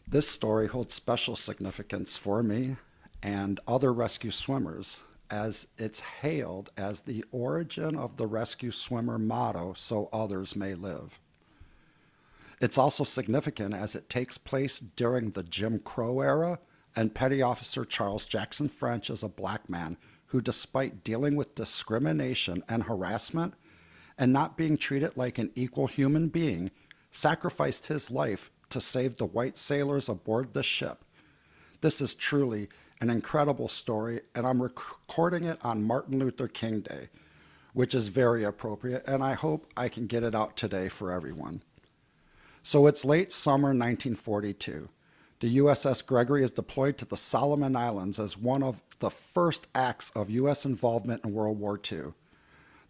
This story holds special significance for me and other rescue swimmers as it's hailed as the origin of the rescue swimmer motto, so others may live. It's also significant as it takes place during the Jim Crow era, and Petty Officer Charles Jackson French is a black man who, despite dealing with discrimination and harassment and not being treated like an equal human being, sacrificed his life to save the white sailors aboard the ship. This is truly an incredible story, and I'm recording it on Martin Luther King Day, which is very appropriate, and I hope I can get it out today for everyone. So it's late summer 1942. The USS Gregory is deployed to the Solomon Islands as one of the first acts of U.S. involvement in World War II.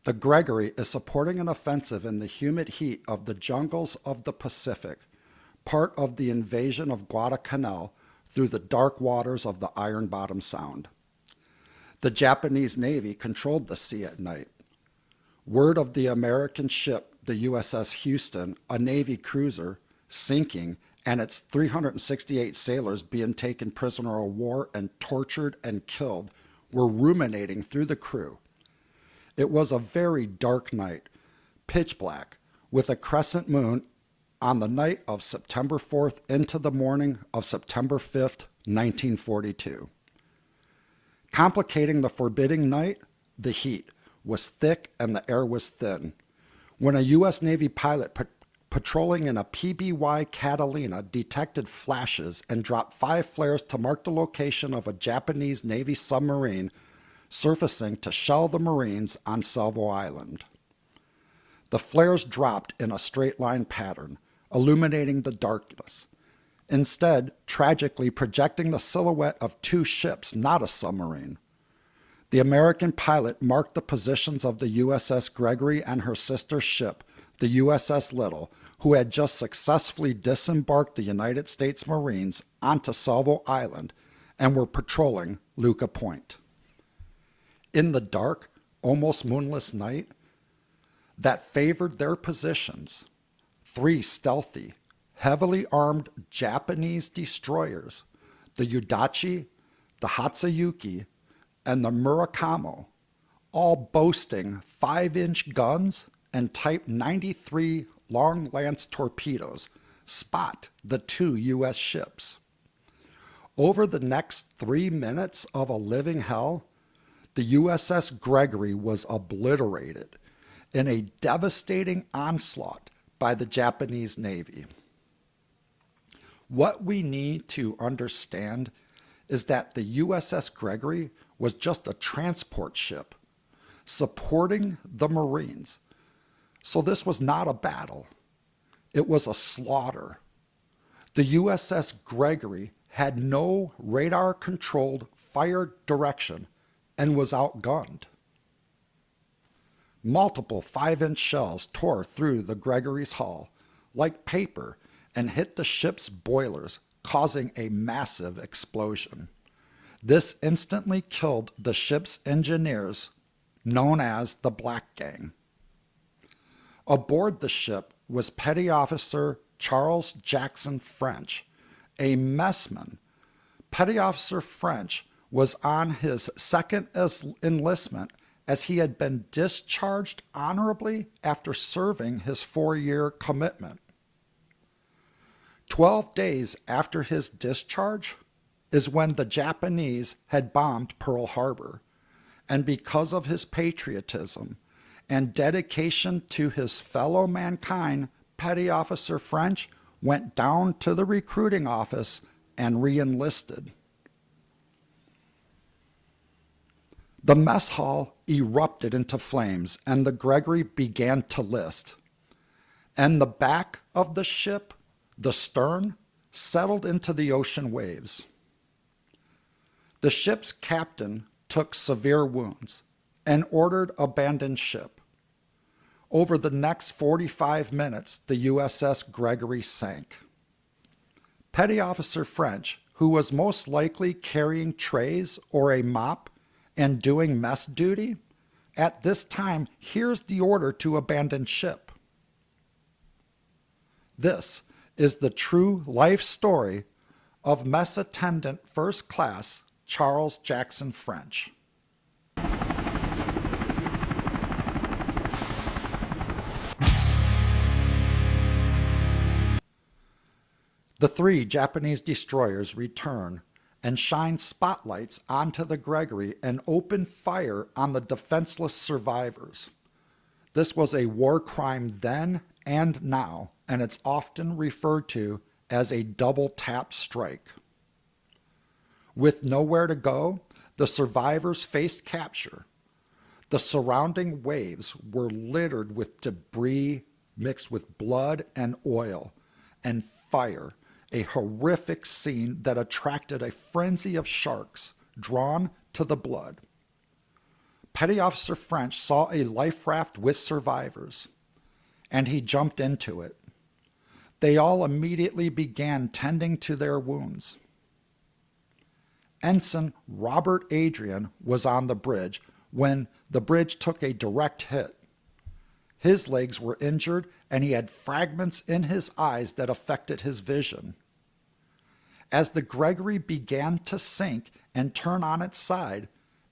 The Gregory is supporting an offensive in the humid heat of the jungles of the Pacific, part of the invasion of Guadalcanal through the dark waters of the Iron Bottom Sound. The Japanese Navy controlled the sea at night. Word of the American ship, the USS Houston, a Navy cruiser, sinking, and its 368 sailors being taken prisoner of war and tortured and killed, were ruminating through the crew. It was a very dark night, pitch black, with a crescent moon on the night of September 4th into the morning of September 5th, 1942. Complicating the forbidding night, the heat was thick and the air was thin. When a U.S. Navy pilot patrolling in a PBY Catalina detected flashes and dropped 5 flares to mark the location of a Japanese Navy submarine surfacing to shell the Marines on Salvo Island. The flares dropped in a straight line pattern, illuminating the darkness, instead tragically projecting the silhouette of 2 ships, not a submarine. The American pilot marked the positions of the USS Gregory and her sister ship, the USS Little, who had just successfully disembarked the United States Marines onto Salvo Island and were patrolling Luca Point. In the dark, almost moonless night that favored their positions, 3 stealthy, heavily armed Japanese destroyers, the Udachi, the Hatsuyuki, and the Murakamo, all boasting 5-inch guns and Type 93 Long Lance torpedoes, spot the 2 U.S. ships. Over the next 3 minutes of a living hell, the USS Gregory was obliterated in a devastating onslaught by the Japanese Navy. What we need to understand is that the USS Gregory was just a transport ship supporting the Marines. So this was not a battle. It was a slaughter. The USS Gregory had no radar-controlled fire direction and was outgunned. Multiple 5-inch shells tore through the Gregory's hull like paper and hit the ship's boilers, causing a massive explosion. This instantly killed the ship's engineers, known as the Black Gang. Aboard the ship was Petty Officer Charles Jackson French, a messman. Petty Officer French was on his second enlistment as he had been discharged honorably after serving his 4-year commitment. 12 days after his discharge is when the Japanese had bombed Pearl Harbor, and because of his patriotism and dedication to his fellow mankind, Petty Officer French went down to the recruiting office and re-enlisted. The mess hall erupted into flames and the Gregory began to list. And the back of the ship, the stern, settled into the ocean waves. The ship's captain took severe wounds and ordered abandoned ship. Over the next 45 minutes, the USS Gregory sank. Petty Officer French, who was most likely carrying trays or a mop and doing mess duty, at this time hears the order to abandon ship. This is the true life story of Mess Attendant First Class Charles Jackson French. The 3 Japanese destroyers return and shine spotlights onto the Gregory and open fire on the defenseless survivors. This was a war crime then and now, and it's often referred to as a double tap strike. With nowhere to go, the survivors faced capture. The surrounding waves were littered with debris mixed with blood and oil and fire, a horrific scene that attracted a frenzy of sharks drawn to the blood. Petty Officer French saw a life raft with survivors, and he jumped into it. They all immediately began tending to their wounds. Ensign Robert Adrian was on the bridge when the bridge took a direct hit. His legs were injured, and he had fragments in his eyes that affected his vision. As the Gregory began to sink and turn on its side,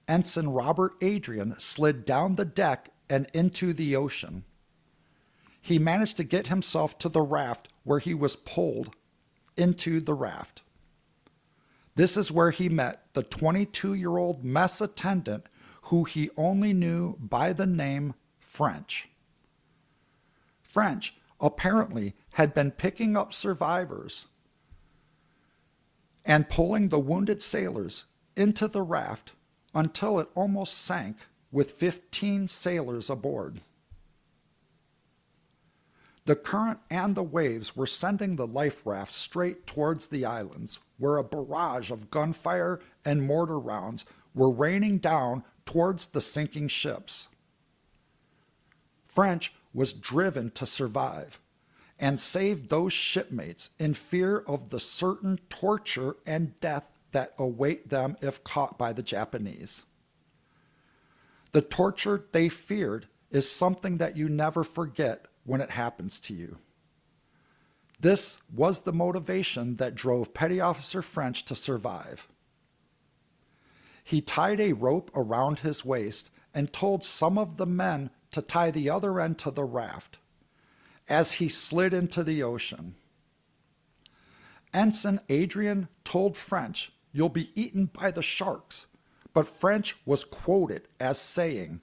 Ensign Robert Adrian slid down the deck and into the ocean. He managed to get himself to the raft where he was pulled into the raft. This is where he met the 22-year-old mess attendant who he only knew by the name French. French apparently had been picking up survivors and pulling the wounded sailors into the raft until it almost sank with 15 sailors aboard. The current and the waves were sending the life raft straight towards the islands, where a barrage of gunfire and mortar rounds were raining down towards the sinking ships. French was driven to survive and save those shipmates in fear of the certain torture and death that await them if caught by the Japanese. The torture they feared is something that you never forget when it happens to you. This was the motivation that drove Petty Officer French to survive. He tied a rope around his waist and told some of the men to tie the other end to the raft as he slid into the ocean. Ensign Adrian told French, "You'll be eaten by the sharks," but French was quoted as saying,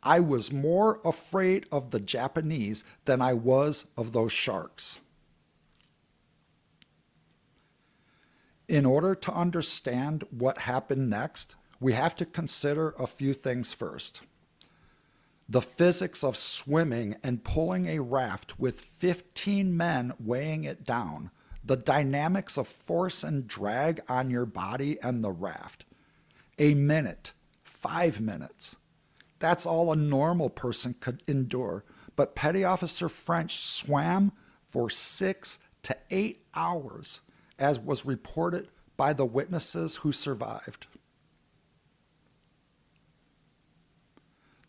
"I was more afraid of the Japanese than I was of those sharks." In order to understand what happened next, we have to consider a few things first. The physics of swimming and pulling a raft with 15 men weighing it down, the dynamics of force and drag on your body and the raft. A minute, 5 minutes. That's all a normal person could endure, but Petty Officer French swam for 6 to 8 hours, as was reported by the witnesses who survived.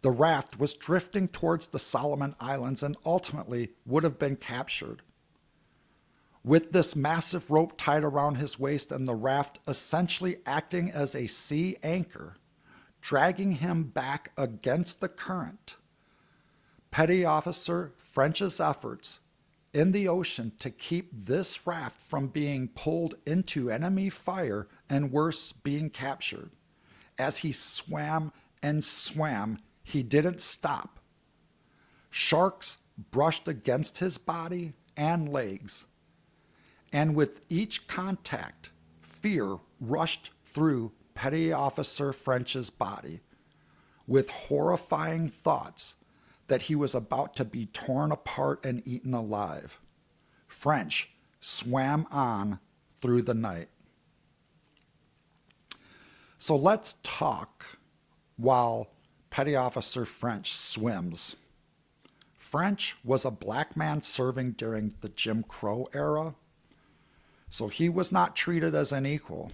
The raft was drifting towards the Solomon Islands and ultimately would have been captured. With this massive rope tied around his waist and the raft essentially acting as a sea anchor, dragging him back against the current, Petty Officer French's efforts in the ocean to keep this raft from being pulled into enemy fire and worse, being captured. As he swam and swam, he didn't stop. Sharks brushed against his body and legs, and with each contact, fear rushed through Petty Officer French's body, with horrifying thoughts that he was about to be torn apart and eaten alive. French swam on through the night. So let's talk while Petty Officer French swims. French was a black man serving during the Jim Crow era, so he was not treated as an equal.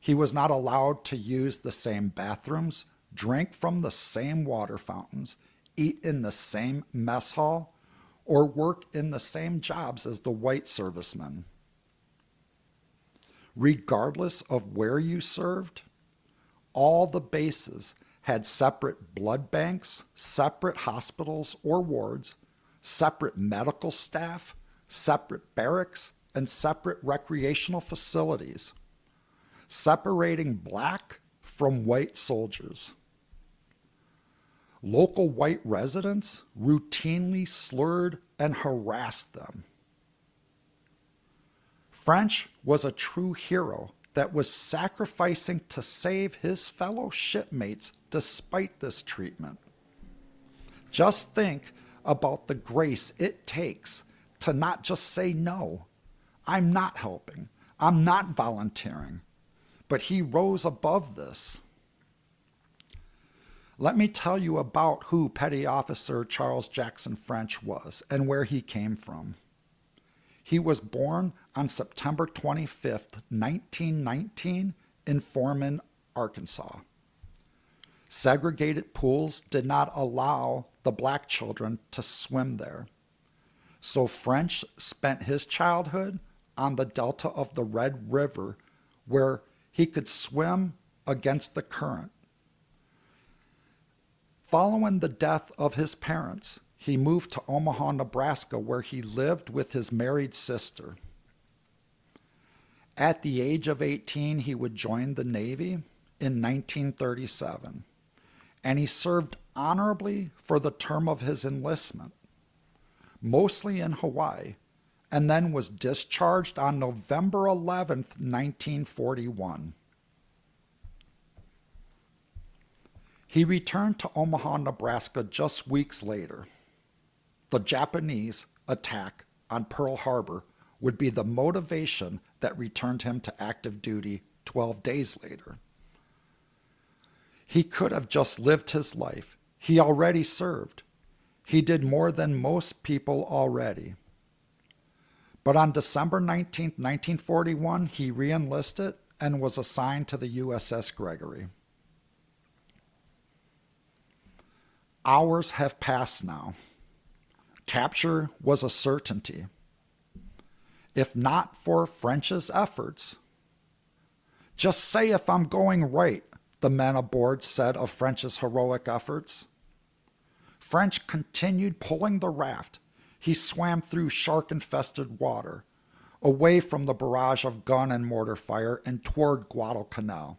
He was not allowed to use the same bathrooms, drink from the same water fountains, eat in the same mess hall, or work in the same jobs as the white servicemen. regardless of where you served. All the bases had separate blood banks, separate hospitals or wards, separate medical staff, separate barracks, and separate recreational facilities, separating black from white soldiers. Local white residents routinely slurred and harassed them. French was a true hero that was sacrificing to save his fellow shipmates despite this treatment. Just think about the grace it takes to not just say no. I'm not helping. I'm not volunteering. But he rose above this. Let me tell you about who Petty Officer Charles Jackson French was and where he came from. He was born on September 25th, 1919 in Foreman, Arkansas. Segregated pools did not allow the black children to swim there. So French spent his childhood on the delta of the Red River where he could swim against the current. Following the death of his parents, he moved to Omaha, Nebraska, where he lived with his married sister. At the age of 18, he would join the Navy in 1937, and he served honorably for the term of his enlistment, mostly in Hawaii, and then was discharged on November 11th, 1941. He returned to Omaha, Nebraska just weeks later. The Japanese attack on Pearl Harbor would be the motivation that returned him to active duty 12 days later. He could have just lived his life. He already served. He did more than most people already. But on December 19, 1941, he re-enlisted and was assigned to the USS Gregory. Hours have passed now. Capture was a certainty. If not for French's efforts. Just say if I'm going right, the men aboard said of French's heroic efforts. French continued pulling the raft. He swam through shark-infested water, away from the barrage of gun and mortar fire and toward Guadalcanal.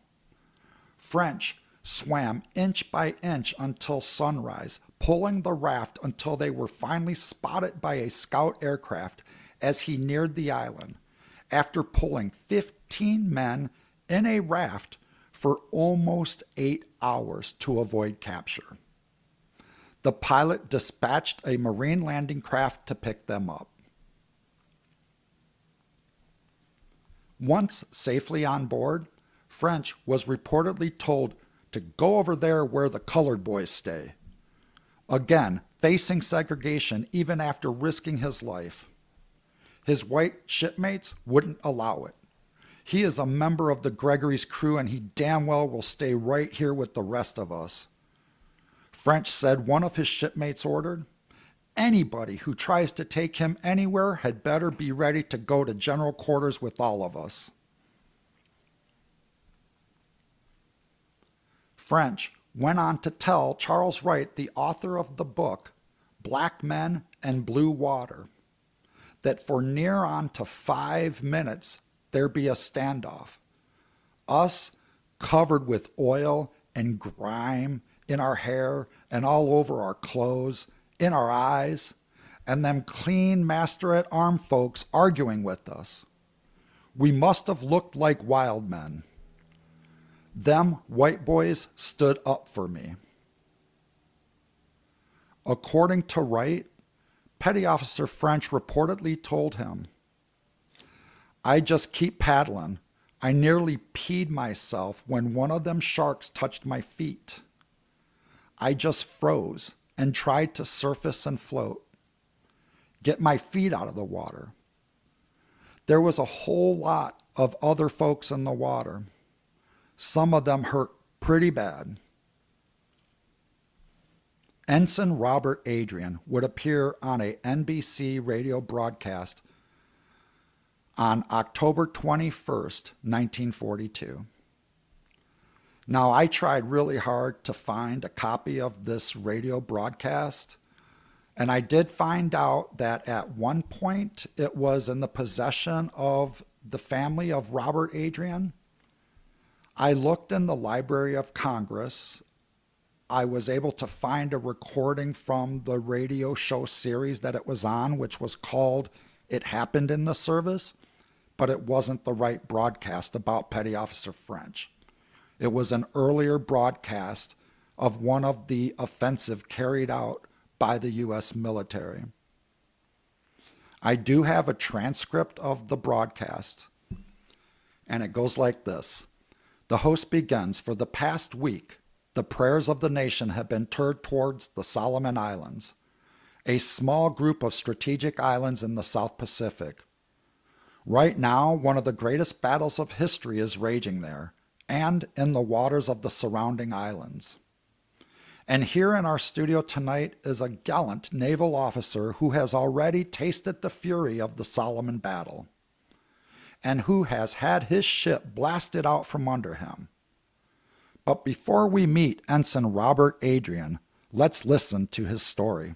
French swam inch by inch until sunrise, pulling the raft until they were finally spotted by a scout aircraft as he neared the island, after pulling 15 men in a raft for almost 8 hours to avoid capture. The pilot dispatched a Marine landing craft to pick them up. Once safely on board, French was reportedly told to go over there where the colored boys stay. Again, facing segregation even after risking his life. His white shipmates wouldn't allow it. He is a member of the Gregory's crew and he damn well will stay right here with the rest of us. French said one of his shipmates ordered, "Anybody who tries to take him anywhere had better be ready to go to general quarters with all of us." French went on to tell Charles Wright, the author of the book Black Men and Blue Water, that for near on to 5 minutes there be a standoff. Us covered with oil and grime in our hair and all over our clothes, in our eyes, and them clean master-at-arms folks arguing with us. We must have looked like wild men. Them white boys stood up for me. According to Wright, Petty Officer French reportedly told him, "I just keep paddling. I nearly peed myself when one of them sharks touched my feet. I just froze and tried to surface and float. Get my feet out of the water. There was a whole lot of other folks in the water. Some of them hurt pretty bad." Ensign Robert Adrian would appear on a NBC radio broadcast on October 21st, 1942. Now, I tried really hard to find a copy of this radio broadcast, and I did find out that at one point it was in the possession of the family of Robert Adrian. I looked in the Library of Congress. I was able to find a recording from the radio show series that it was on, which was called It Happened in the Service, but it wasn't the right broadcast about Petty Officer French. It was an earlier broadcast of one of the offensive carried out by the U.S. military. I do have a transcript of the broadcast, and it goes like this. The host begins, "For the past week, the prayers of the nation have been turned towards the Solomon Islands, a small group of strategic islands in the South Pacific. Right now, one of the greatest battles of history is raging there, and in the waters of the surrounding islands. And here in our studio tonight is a gallant naval officer who has already tasted the fury of the Solomon battle, and who has had his ship blasted out from under him. But before we meet Ensign Robert Adrian, let's listen to his story.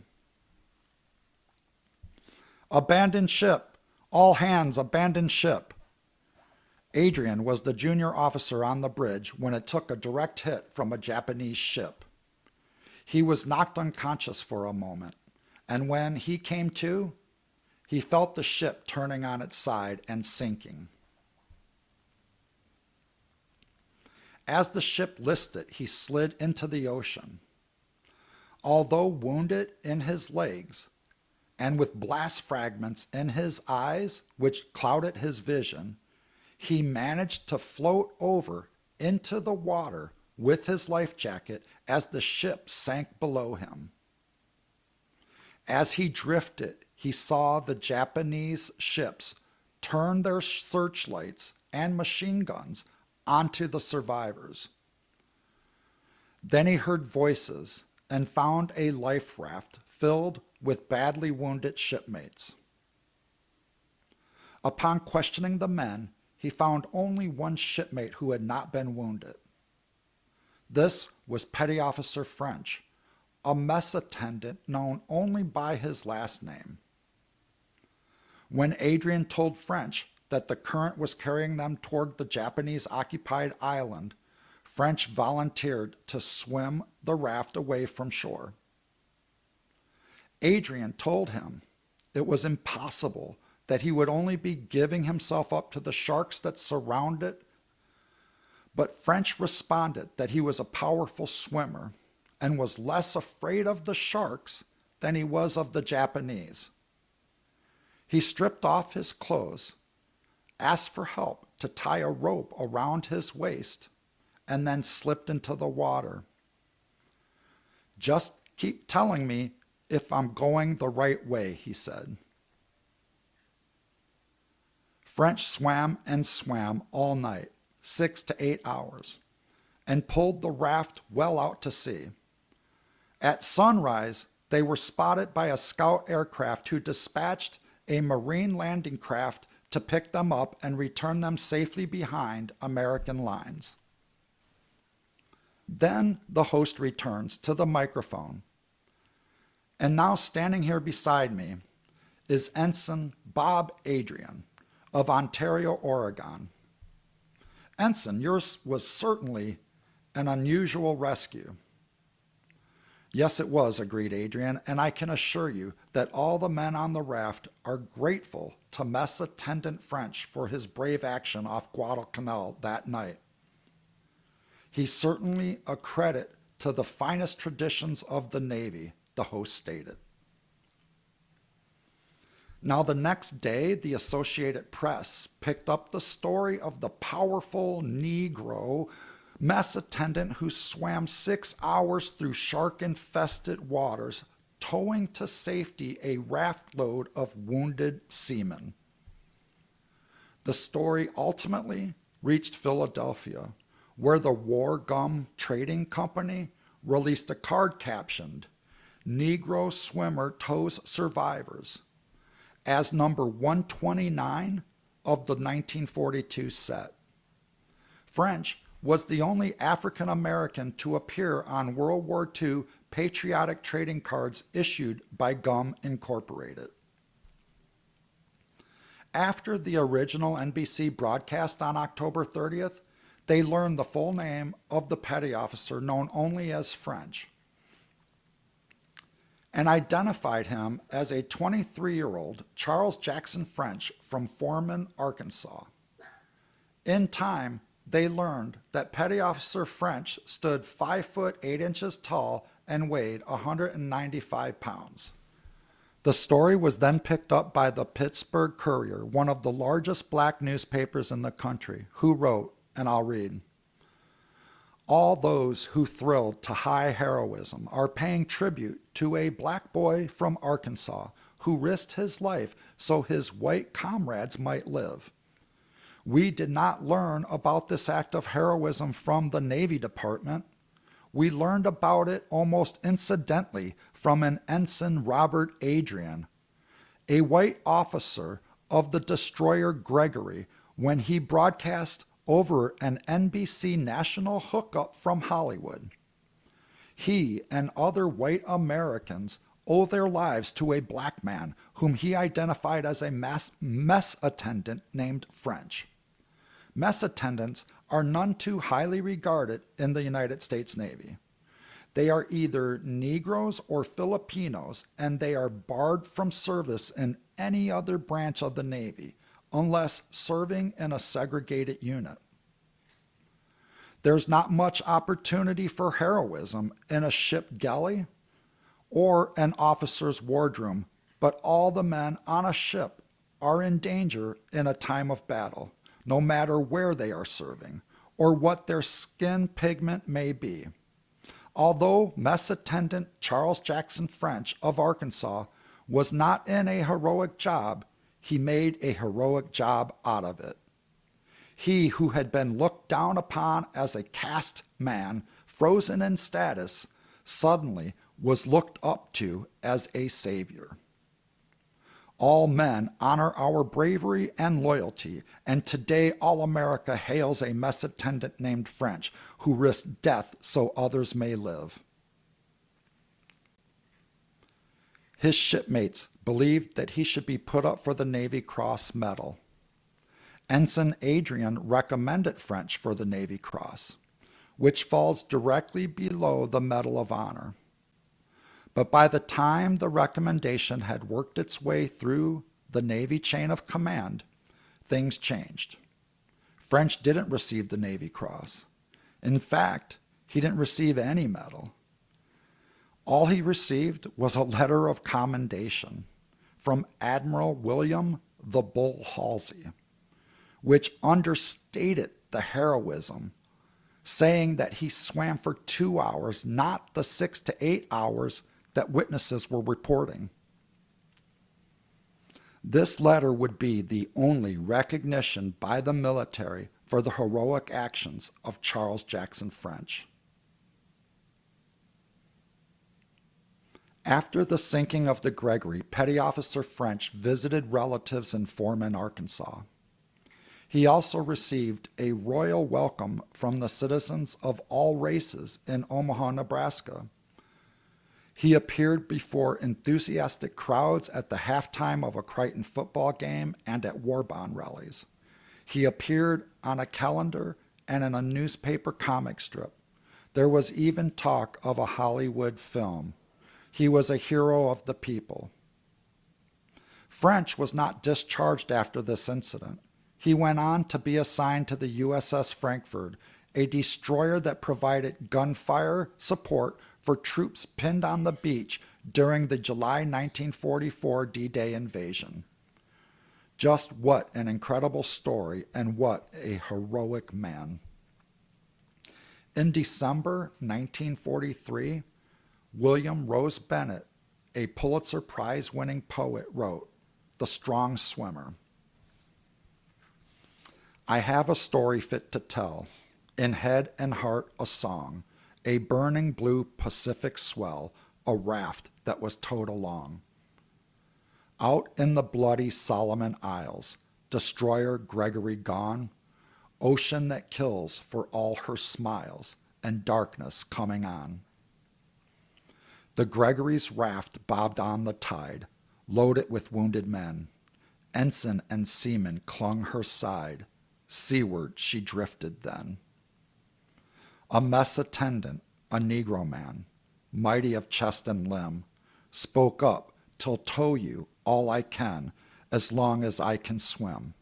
Abandon ship! All hands abandon ship! Adrian was the junior officer on the bridge when it took a direct hit from a Japanese ship. He was knocked unconscious for a moment, and when he came to, he felt the ship turning on its side and sinking. As the ship listed, he slid into the ocean. Although wounded in his legs, and with blast fragments in his eyes which clouded his vision, he managed to float over into the water with his life jacket as the ship sank below him. As he drifted, he saw the Japanese ships turn their searchlights and machine guns onto the survivors. Then he heard voices and found a life raft filled with badly wounded shipmates. Upon questioning the men, he found only one shipmate who had not been wounded. This was Petty Officer French, a mess attendant known only by his last name. When Adrian told French that the current was carrying them toward the Japanese-occupied island, French volunteered to swim the raft away from shore. Adrian told him it was impossible, that he would only be giving himself up to the sharks that surrounded, but French responded that he was a powerful swimmer and was less afraid of the sharks than he was of the Japanese. He stripped off his clothes, asked for help to tie a rope around his waist, and then slipped into the water. "Just keep telling me if I'm going the right way," he said. French swam and swam all night, 6 to 8 hours, and pulled the raft well out to sea. At sunrise, they were spotted by a scout aircraft who dispatched a Marine landing craft to pick them up and return them safely behind American lines. Then the host returns to the microphone. And now standing here beside me is Ensign Bob Adrian of Ontario, Oregon. Ensign, yours was certainly an unusual rescue. "Yes, it was," agreed Adrian, "and I can assure you that all the men on the raft are grateful to Mess Attendant French for his brave action off Guadalcanal that night. He's certainly a credit to the finest traditions of the Navy," the host stated. Now, the next day, the Associated Press picked up the story of the powerful Negro mess attendant who swam 6 hours through shark-infested waters, towing to safety a raft load of wounded seamen. The story ultimately reached Philadelphia, where the War Gum Trading Company released a card captioned, "Negro Swimmer Tows Survivors." As number 129, of the 1942 set. French was the only African American to appear on World War II patriotic trading cards issued by Gum Incorporated. After the original NBC broadcast on October 30th, they learned the full name of the petty officer known only as French and identified him as a 23-year-old Charles Jackson French from Foreman, Arkansas. In time, they learned that Petty Officer French stood 5 foot 8 inches tall and weighed 195 pounds. The story was then picked up by the Pittsburgh Courier, one of the largest black newspapers in the country, who wrote, and I'll read, "All those who thrilled to high heroism are paying tribute to a black boy from Arkansas who risked his life so his white comrades might live. We did not learn about this act of heroism from the Navy Department. We learned about it almost incidentally from an Ensign Robert Adrian, a white officer of the destroyer Gregory, when he broadcast over an NBC national hookup from Hollywood. He and other white Americans owe their lives to a black man whom he identified as a mess attendant named French. Mess attendants are none too highly regarded in the United States Navy. They are either Negroes or Filipinos, and they are barred from service in any other branch of the Navy, unless serving in a segregated unit. There's not much opportunity for heroism in a ship galley or an officer's wardroom, but all the men on a ship are in danger in a time of battle, no matter where they are serving or what their skin pigment may be. Although Mess Attendant Charles Jackson French of Arkansas was not in a heroic job, he made a heroic job out of it. He who had been looked down upon as a caste man, frozen in status, suddenly was looked up to as a savior. All men honor our bravery and loyalty, and today all America hails a mess attendant named French, who risked death so others may live. His shipmates believed that he should be put up for the Navy Cross Medal. Ensign Adrian recommended French for the Navy Cross, which falls directly below the Medal of Honor. But by the time the recommendation had worked its way through the Navy chain of command, things changed. French didn't receive the Navy Cross. In fact, he didn't receive any medal. All he received was a letter of commendation from Admiral William the Bull Halsey, which understated the heroism, saying that he swam for 2 hours, not the 6 to 8 hours that witnesses were reporting. This letter would be the only recognition by the military for the heroic actions of Charles Jackson French. After the sinking of the Gregory, Petty Officer French visited relatives in Foreman, Arkansas. He also received a royal welcome from the citizens of all races in Omaha, Nebraska. He appeared before enthusiastic crowds at the halftime of a Crichton football game and at war bond rallies. He appeared on a calendar and in a newspaper comic strip. There was even talk of a Hollywood film. He was a hero of the people. French was not discharged after this incident. He went on to be assigned to the USS Frankfurt, a destroyer that provided gunfire support for troops pinned on the beach during the July 1944 D-Day invasion. Just what an incredible story, and what a heroic man. In December 1943, William Rose Bennett, a Pulitzer Prize-winning poet, wrote, "The Strong Swimmer." I have a story fit to tell, in head and heart a song, a burning blue Pacific swell, a raft that was towed along. Out in the bloody Solomon Isles, destroyer Gregory gone, ocean that kills for all her smiles, and darkness coming on. The Gregory's raft bobbed on the tide, loaded with wounded men. Ensign and seamen clung her side, seaward she drifted then. A mess attendant, a Negro man, mighty of chest and limb, spoke up till tow you all I can, as long as I can swim.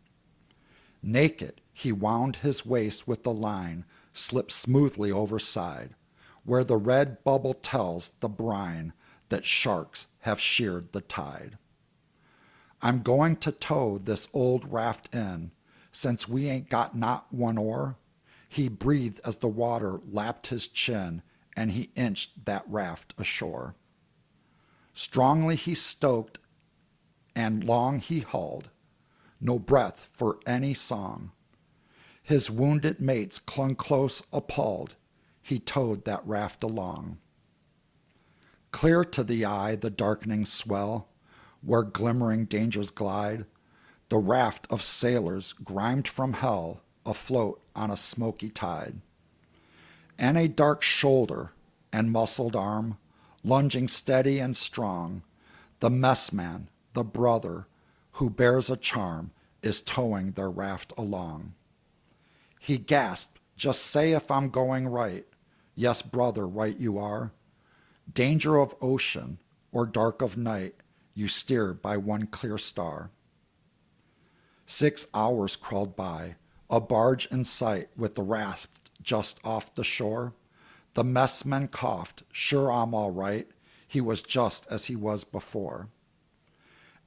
Naked, he wound his waist with the line, slipped smoothly overside, where the red bubble tells the brine that sharks have sheared the tide. I'm going to tow this old raft in, since we ain't got not one oar. He breathed as the water lapped his chin, and he inched that raft ashore. Strongly he stoked, and long he hauled, no breath for any song. His wounded mates clung close, appalled. He towed that raft along. Clear to the eye the darkening swell, where glimmering dangers glide, the raft of sailors grimed from hell, afloat on a smoky tide. And a dark shoulder and muscled arm, lunging steady and strong, the messman, the brother, who bears a charm, is towing their raft along. He gasped, just say if I'm going right. Yes, brother, right you are. Danger of ocean or dark of night, you steer by one clear star. 6 hours crawled by, a barge in sight with the raft just off the shore. The messman coughed, sure I'm all right. He was just as he was before.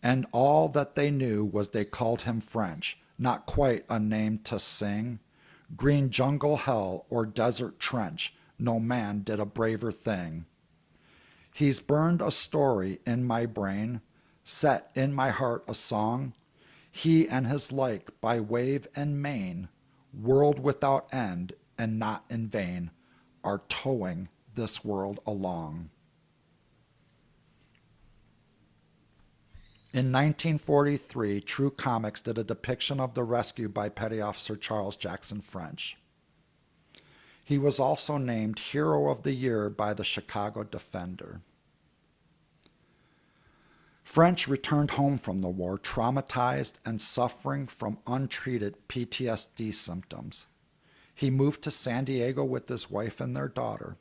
And all that they knew was they called him French, not quite a name to sing. Green jungle hell or desert trench, no man did a braver thing. He's burned a story in my brain, set in my heart a song. He and his like by wave and main, world without end and not in vain, are towing this world along. In 1943, True Comics did a depiction of the rescue by Petty Officer Charles Jackson French. He was also named Hero of the Year by the Chicago Defender. French returned home from the war traumatized and suffering from untreated PTSD symptoms. He moved to San Diego with his wife and their daughter,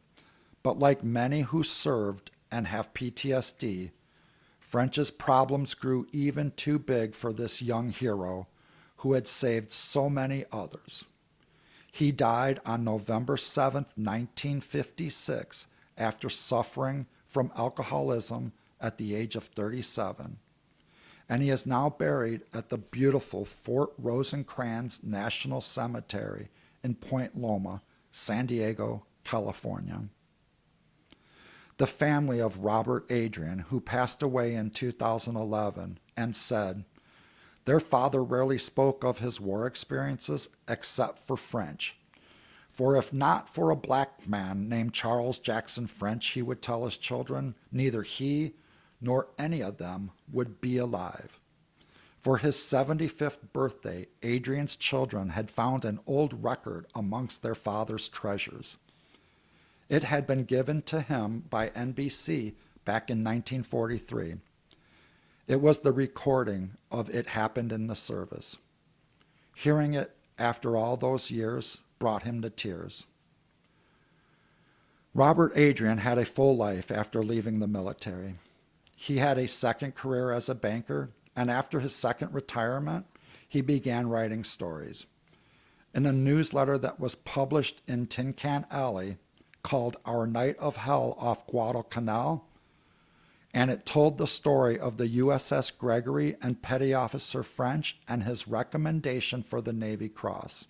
but like many who served and have PTSD, French's problems grew even too big for this young hero who had saved so many others. He died on November 7, 1956, after suffering from alcoholism at the age of 37, and he is now buried at the beautiful Fort Rosecrans National Cemetery in Point Loma, San Diego, California. The family of Robert Adrian, who passed away in 2011, and said, their father rarely spoke of his war experiences except for French. For if not for a black man named Charles Jackson French, he would tell his children, neither he nor any of them would be alive. For his 75th birthday, Adrian's children had found an old record amongst their father's treasures. It had been given to him by NBC back in 1943. It was the recording of It Happened in the Service. Hearing it after all those years brought him to tears. Robert Adrian had a full life after leaving the military. He had a second career as a banker, and after his second retirement, he began writing stories. In a newsletter that was published in Tin Can Alley called Our Night of Hell off Guadalcanal, and it told the story of the USS Gregory and Petty Officer French and his recommendation for the Navy Cross.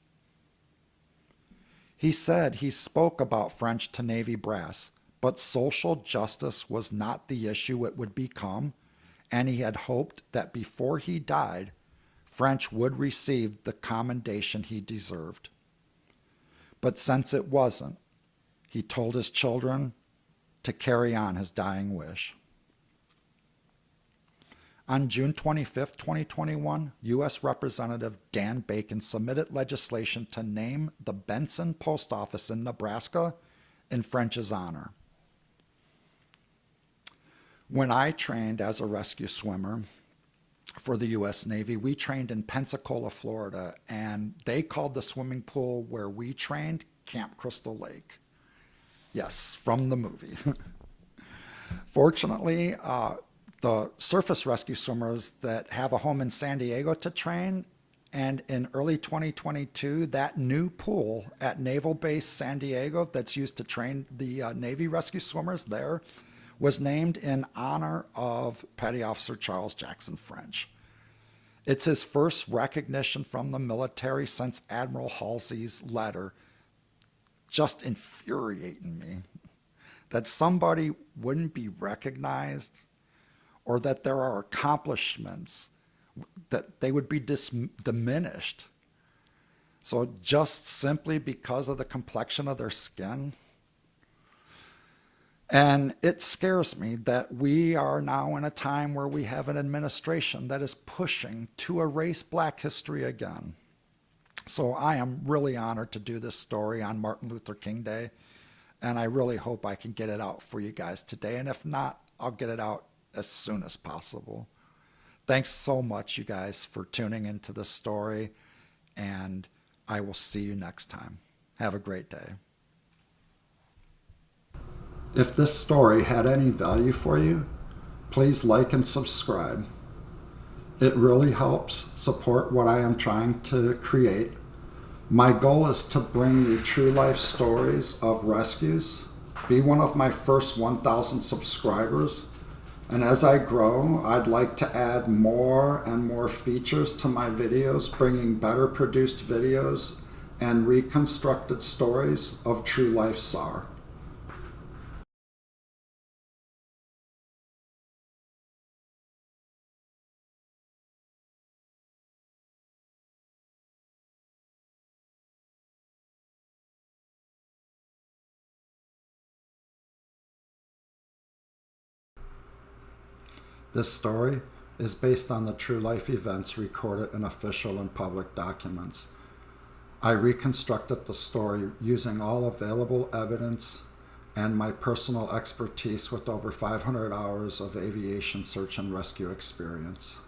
He said he spoke about French to Navy brass, but social justice was not the issue it would become, and he had hoped that before he died, French would receive the commendation he deserved. But since it wasn't, he told his children to carry on his dying wish. On June 25, 2021, U.S. Representative Dan Bacon submitted legislation to name the Benson Post Office in Nebraska in French's honor. When I trained as a rescue swimmer for the U.S. Navy, we trained in Pensacola, Florida, and they called the swimming pool where we trained Camp Crystal Lake. Yes, from the movie. Fortunately, the surface rescue swimmers that have a home in San Diego to train, and in early 2022, that new pool at Naval Base San Diego that's used to train the Navy rescue swimmers there was named in honor of Petty Officer Charles Jackson French. It's his first recognition from the military since Admiral Halsey's letter. Just infuriating me that somebody wouldn't be recognized, or that there are accomplishments that they would be diminished. So just simply because of the complexion of their skin. And it scares me that we are now in a time where we have an administration that is pushing to erase Black history again. So I am really honored to do this story on Martin Luther King Day, and I really hope I can get it out for you guys today. And if not, I'll get it out as soon as possible. Thanks so much, you guys, for tuning into this story, and I will see you next time. Have a great day. If this story had any value for you, please like and subscribe. It really helps support what I am trying to create. My goal is to bring you true life stories of rescues, be one of my first 1,000 subscribers, and as I grow, I'd like to add more and more features to my videos, bringing better produced videos and reconstructed stories of true life SAR. This story is based on the true life events recorded in official and public documents. I reconstructed the story using all available evidence and my personal expertise with over 500 hours of aviation search and rescue experience.